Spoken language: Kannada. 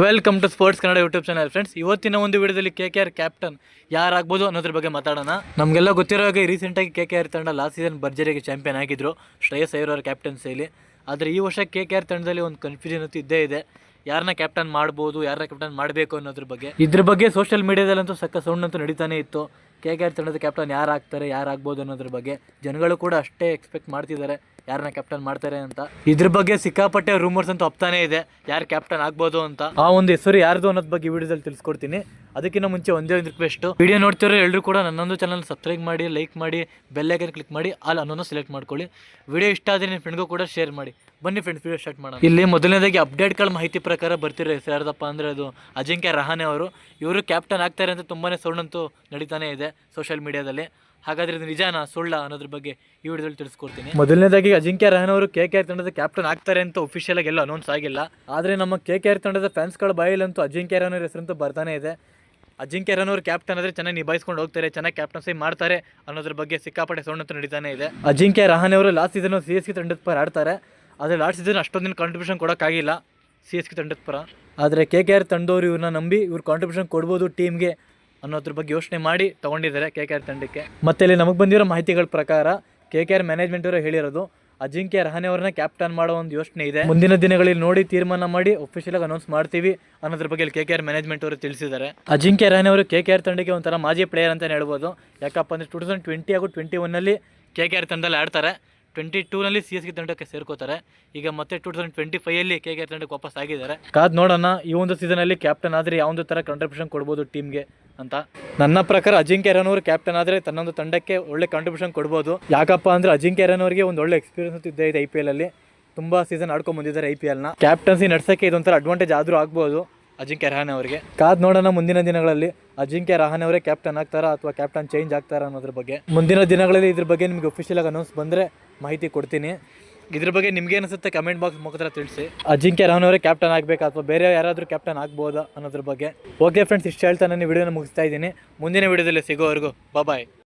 Welcome to sports Kannada YouTube channel friends. ಇವತ್ತಿನ ಒಂದು ವಿಡಿಯೋದಲ್ಲಿ KKR ಕ್ಯಾಪ್ಟನ್ ಯಾರಾಗ್ಬೋದು ಅನ್ನೋದ್ರ ಬಗ್ಗೆ ಮಾತಾಡೋಣ. ನಮಗೆಲ್ಲ ಗೊತ್ತಿರೋ ಹಾಗೆ ರೀಸೆಂಟಾಗಿ KKR ತಂಡ ಲಾಸ್ಟ್ ಸೀಸನ್ ಭರ್ಜರಿಗೆ ಚಾಂಪಿಯನ್ ಆಗಿದ್ರು ಶ್ರೇಯಸ್ ಅಯ್ಯರ್ ಅವರ ಕ್ಯಾಪ್ಟನ್ಸಿಯಲ್ಲಿ. ಆದರೆ ಈ ವರ್ಷ KKR ತಂಡದಲ್ಲಿ ಒಂದು ಕನ್ಫ್ಯೂಷನ್ ಅಂತೂ ಇದ್ದೇ ಇದೆ. ಯಾರನ್ನ ಕ್ಯಾಪ್ಟನ್ ಮಾಡ್ಬೋದು, ಯಾರನ್ನ ಕ್ಯಾಪ್ಟನ್ ಮಾಡಬೇಕು ಅನ್ನೋದ್ರ ಬಗ್ಗೆ. ಇದ್ರ ಬಗ್ಗೆ ಸೋಷಿಯಲ್ ಮೀಡಿಯಾದಲ್ಲಂತೂ ಸಕ್ಕ ಸೌಂಡ್ ಅಂತೂ ನಡೀತಾನೆ ಇತ್ತು. KKR ತಂಡದ ಕ್ಯಾಪ್ಟನ್ ಯಾರಾಗ್ತಾರೆ, ಯಾರಾಗ್ಬೋದು ಅನ್ನೋದ್ರ ಬಗ್ಗೆ ಜನಗಳು ಕೂಡ ಅಷ್ಟೇ ಎಕ್ಸ್ಪೆಕ್ಟ್ ಮಾಡ್ತಿದ್ದಾರೆ ಯಾರನ್ನ ಕ್ಯಾಪ್ಟನ್ ಮಾಡ್ತಾರೆ ಅಂತ. ಇದ್ರ ಬಗ್ಗೆ ಸಿಕ್ಕಾಪಟ್ಟೆ ರೂಮರ್ಸ್ ಅಂತೂ ಹೋಗ್ತಾನೆ ಇದೆ ಯಾರು ಕ್ಯಾಪ್ಟನ್ ಆಗ್ಬೋದು ಅಂತ. ಆ ಒಂದು ಹೆಸರು ಯಾರ್ದು ಅನ್ನೋದ್ರ ಬಗ್ಗೆ ವಿಡಿಯೋದಲ್ಲಿ ತಿಳಿಸ್ಕೊಡ್ತೀನಿ. ಅದಕ್ಕಿಂತ ಮುಂಚೆ ಒಂದೇ ಒಂದು ರಿಕ್ವೆಸ್ಟ್, ವಿಡಿಯೋ ನೋಡ್ತಿರೋ ಎಲ್ಲರೂ ಕೂಡ ನನ್ನೊಂದು ಚಾನಲ್ ಸಬ್ಸ್ಕ್ರೈಬ್ ಮಾಡಿ, ಲೈಕ್ ಮಾಡಿ, ಬೆಲ್ ಐಕಾನ್ ಕ್ಲಿಕ್ ಮಾಡಿ, ಅಲ್ಲಿ ಅನ್ನೋದು ಸೆಲೆಕ್ಟ್ ಮಾಡ್ಕೊಳ್ಳಿ. ವಿಡಿಯೋ ಇಷ್ಟ ಆದರೆ ನಿಮ್ಮ ಫ್ರೆಂಡ್ಗೂ ಕೂಡ ಶೇರ್ ಮಾಡಿ. ಬನ್ನಿ ಫ್ರೆಂಡ್ಸ್, ವಿಡಿಯೋ ಸ್ಟಾರ್ಟ್ ಮಾಡೋಣ. ಇಲ್ಲಿ ಮೊದಲನೇದಾಗಿ ಅಪ್ಡೇಟ್ಗಳ ಮಾಹಿತಿ ಪ್ರಕಾರ ಬರ್ತಿರೋ ಹೆಸರು ಯಾರ್ದಪ್ಪ ಅಂದರೆ ಅದು ಅಜಿಂಕ್ಯ ರಹಾನೆ ಅವರು. ಇವರು ಕ್ಯಾಪ್ಟನ್ ಆಗ್ತಾರೆ ಅಂತ ತುಂಬಾ ಸೌಂಡ್ ಅಂತೂ ನಡೀತಾನೆ ಇದೆ ಸೋಷಿಯಲ್ ಮೀಡಿಯಾದಲ್ಲಿ. ಹಾಗಾದ್ರೆ ಇದು ನಿಜಾನಾ ಸುಳ್ಳ ಅನ್ನೋದ್ರ ಬಗ್ಗೆ ಈ ವಿಡಿಯೋದಲ್ಲಿ ತಿಳಿಸ್ಕೊಡ್ತೀನಿ. ಮೊದಲನೇದಾಗಿ ಅಜಿಂಕ್ಯ ರಹಾನೆ ಅವರು KKR ತಂಡದ ಕ್ಯಾಪ್ಟನ್ ಆಗ್ತಾರೆ ಅಂತ ಅಫಿಷಿಯಲ್ ಆಗಿ ಎಲ್ಲ ಅನೌನ್ಸ್ ಆಗಿಲ್ಲ. ಆದರೆ ನಮ್ಮ KKR ತಂಡದ ಫ್ಯಾನ್ಸ್ಗಳ ಬಾಯಲ್ಲಂತೂ ಅಜಿಂಕ್ಯ ರಹಾನೆ ಅವ್ರ ಹೆಸರಂತೂ ಬರ್ತಾನೆ ಇದೆ. ಅಜಿಂಕ್ಯ ರಹಾನೆ ಅವರು ಕ್ಯಾಪ್ಟನ್ ಆದರೆ ಚೆನ್ನಾಗಿ ನಿಭಾಯಿಸ್ಕೊಂಡು ಹೋಗ್ತಾರೆ, ಚೆನ್ನಾಗಿ ಕ್ಯಾಪ್ಟನ್ಸಿ ಮಾಡ್ತಾರೆ ಅನ್ನೋದ್ರ ಬಗ್ಗೆ ಸಿಕ್ಕಾಪಟ್ಟೆ ಸೌಂಡ್ ಅಂತೂ ನಡೀತಾನೆ ಇದೆ. ಅಜಿಂಕ್ಯ ರಹಾನೆ ಅವರು ಲಾಸ್ಟ್ ಸೀಸನ್ CSK ತಂಡದ ಪರ ಆಡ್ತಾರೆ. ಆದರೆ ಲಾಸ್ಟ್ ಸೀಸನ್ ಅಷ್ಟೊಂದಿನ ಕಾಂಟ್ರಿಬ್ಯೂಷನ್ ಕೊಡೋಕ್ಕಾಗಿಲ್ಲ CSK ತಂಡದ ಪರ. ಆದರೆ KKR ತಂಡವರು ಇವ್ರನ್ನ ನಂಬಿ ಇವ್ರು ಕಾಂಟ್ರಿಬ್ಯೂಷನ್ ಕೊಡ್ಬೋದು ಟೀಮ್ಗೆ ಅನ್ನೋದ್ರ ಬಗ್ಗೆ ಯೋಚನೆ ಮಾಡಿ ತೊಗೊಂಡಿದ್ದಾರೆ KKR ತಂಡಕ್ಕೆ. ಮತ್ತು ಇಲ್ಲಿ ನಮಗೆ ಬಂದಿರೋ ಮಾಹಿತಿಗಳ ಪ್ರಕಾರ KKR ಮ್ಯಾನೇಜ್ಮೆಂಟ್ ಅವರು ಹೇಳಿರೋದು ಅಜಿಂಕ್ಯ ರಹಾನೆ ಅವ್ರನ್ನ ಕ್ಯಾಪ್ಟನ್ ಮಾಡೋ ಒಂದು ಯೋಚನೆ ಇದೆ. ಮುಂದಿನ ದಿನಗಳಲ್ಲಿ ನೋಡಿ ತೀರ್ಮಾನ ಮಾಡಿ ಅಫಿಷಿಯಲ್ ಆಗಿ ಅನೌನ್ಸ್ ಮಾಡ್ತೀವಿ ಅನ್ನೋದ್ರ ಬಗ್ಗೆ KKR ಮ್ಯಾನೇಜ್ಮೆಂಟ್ ಅವರು ತಿಳಿಸಿದ್ದಾರೆ. ಅಜಿಂಕ್ಯ ರಹಾನೆ ಅವರು KKR ತಂಡಕ್ಕೆ ಒಂಥರ ಮಾಜಿ ಪ್ಲೇಯರ್ ಅಂತಲೇ ಹೇಳ್ಬೋದು. ಯಾಕಪ್ಪ ಅಂದರೆ 2020 ಹಾಗೂ 21ನಲ್ಲಿ KKR ತಂಡದಲ್ಲಿ ಆಡ್ತಾರೆ. 22ನಲ್ಲಿ CSK ತಂಡಕ್ಕೆ ಸೇರ್ಕೋತಾರೆ. ಈಗ ಮತ್ತೆ 2025ಲ್ಲಿ KKR ತಂಡಕ್ಕೆ ವಾಪಸ್ ಆಗಿದ್ದಾರೆ. ಕಾದ್ ನೋಡೋಣ ಈ ಒಂದು ಸೀಸನಲ್ಲಿ ಕ್ಯಾಪ್ಟನ್ ಆದರೆ ಯಾವೊಂದು ಥರ ಕಾಂಟ್ರಿಬ್ಯೂಷನ್ ಕೊಡ್ಬೋದು ಟೀಮ್ಗೆ ಅಂತ. ನನ್ನ ಪ್ರಕಾರ ಅಜಿಂಕ್ಯ ರಹಾನೆ ಅವರು ಕ್ಯಾಪ್ಟನ್ ಆದರೆ ತನ್ನೊಂದು ತಂಡಕ್ಕೆ ಒಳ್ಳೆ ಕಾಂಟ್ರಿಬ್ಯೂಷನ್ ಕೊಡ್ಬೋದು. ಯಾಕಪ್ಪ ಅಂದರೆ ಅಜಿಂಕ್ಯ ರಹಾನೆ ಅವರಿಗೆ ಒಂದು ಒಳ್ಳೆ ಎಕ್ಸ್ಪೀರಿಯನ್ಸ್ ಇದ್ದೇ ಇದೆ IPL ಅಲ್ಲಿ. ತುಂಬ ಸೀಸನ್ ಆಡ್ಕೊಂಡು ಬಂದಿದ್ದಾರೆ IPLನ. ಕ್ಯಾಪ್ಟನ್ಸಿ ನಡ್ಸೋಕ್ಕೆ ಇದೊಂಥರ ಅಡ್ವಾಂಟೇಜ್ ಆದರೂ ಆಗ್ಬೋದು ಅಜಿಂಕ್ಯ ರಹಾನೆ ಅವರಿಗೆ. ಕಾದ್ ನೋಡೋಣ ಮುಂದಿನ ದಿನಗಳಲ್ಲಿ ಅಜಿಂಕ್ಯ ರಹಾನೆ ಅವರೇ ಕ್ಯಾಪ್ಟನ್ ಆಗ್ತಾರಾ ಅಥವಾ ಕ್ಯಾಪ್ಟನ್ ಚೇಂಜ್ ಆಗ್ತಾರಾ ಅನ್ನೋದ್ರ ಬಗ್ಗೆ. ಮುಂದಿನ ದಿನಗಳಲ್ಲಿ ಇದ್ರ ಬಗ್ಗೆ ನಿಮಗೆ ಅಫಿಷಿಯಲ್ ಆಗಿ ಅನೌನ್ಸ್ ಬಂದರೆ ಮಾಹಿತಿ ಕೊಡ್ತೀನಿ. ಇದ್ರ ಬಗ್ಗೆ ನಿಮ್ಗೆ ಅನಿಸುತ್ತೆ ಕಮೆಂಟ್ ಬಾಕ್ಸ್ ಮುಖಾಂತರ ತಿಳಿಸಿ. ಅಜಿಂಕ್ಯ ರಹಾನೆ ಅವರೇ ಕ್ಯಾಪ್ಟನ್ ಆಗಬೇಕಾ ಅಥವಾ ಬೇರೆ ಯಾರಾದರೂ ಕ್ಯಾಪ್ಟನ್ ಆಗ್ಬೋದಾ ಅನ್ನೋದ್ರ ಬಗ್ಗೆ. ಓಕೆ ಫ್ರೆಂಡ್ಸ್, ಇಷ್ಟು ಹೇಳ್ತಾ ನಾನು ವಿಡಿಯೋನ ಮುಗಿಸ್ತಾ ಇದ್ದೀನಿ. ಮುಂದಿನ ವಿಡಿಯೋದಲ್ಲಿ ಸಿಗೋವರೆಗೂ ಬಾಯ್.